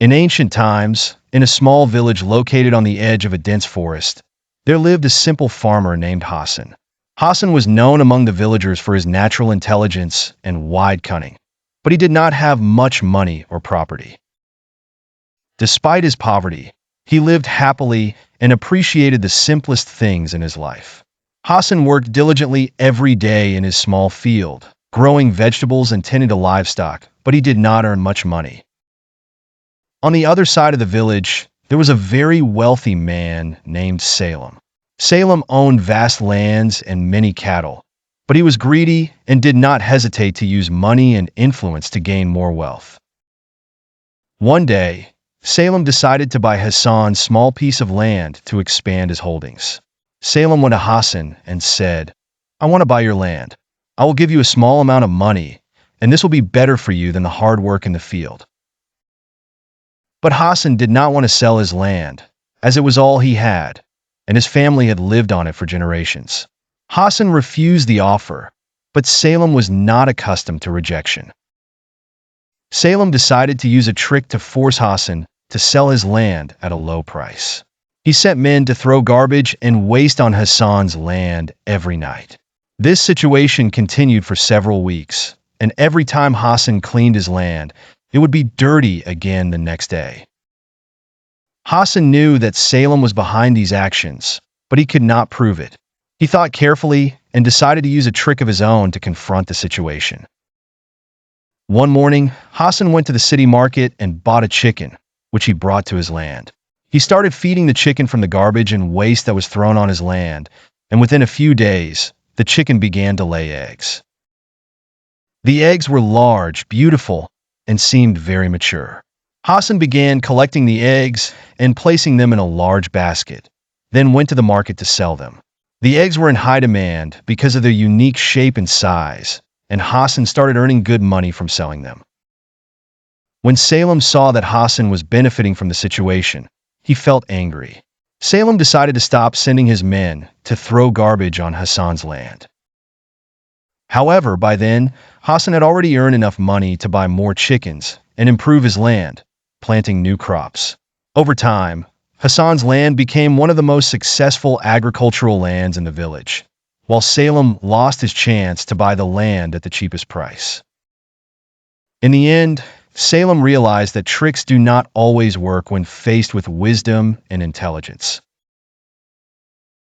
In ancient times, in a small village located on the edge of a dense forest, there lived a simple farmer named Hassan. Hassan was known among the villagers for his natural intelligence and wide cunning, but he did not have much money or property. Despite his poverty, he lived happily and appreciated the simplest things in his life. Hassan worked diligently every day in his small field, growing vegetables and tending to livestock, but he did not earn much money. On the other side of the village, there was a very wealthy man named Salem. Salem owned vast lands and many cattle, but he was greedy and did not hesitate to use money and influence to gain more wealth. One day, Salem decided to buy Hassan's small piece of land to expand his holdings. Salem went to Hassan and said, "I want to buy your land. I will give you a small amount of money, and this will be better for you than the hard work in the field." But Hassan did not want to sell his land, as it was all he had, and his family had lived on it for generations. Hassan refused the offer, but Salem was not accustomed to rejection. Salem decided to use a trick to force Hassan to sell his land at a low price. He sent men to throw garbage and waste on Hassan's land every night. This situation continued for several weeks, and every time Hassan cleaned his land, it would be dirty again the next day. Hassan knew that Salem was behind these actions, but he could not prove it. He thought carefully and decided to use a trick of his own to confront the situation. One morning, Hassan went to the city market and bought a chicken, which he brought to his land. He started feeding the chicken from the garbage and waste that was thrown on his land, and within a few days, the chicken began to lay eggs. The eggs were large, beautiful, and seemed very mature. Hassan began collecting the eggs and placing them in a large basket, then went to the market to sell them. The eggs were in high demand because of their unique shape and size, and Hassan started earning good money from selling them. When Salem saw that Hassan was benefiting from the situation, he felt angry. Salem decided to stop sending his men to throw garbage on Hassan's land. However, by then, Hassan had already earned enough money to buy more chickens and improve his land, planting new crops. Over time, Hassan's land became one of the most successful agricultural lands in the village, while Salem lost his chance to buy the land at the cheapest price. In the end, Salem realized that tricks do not always work when faced with wisdom and intelligence.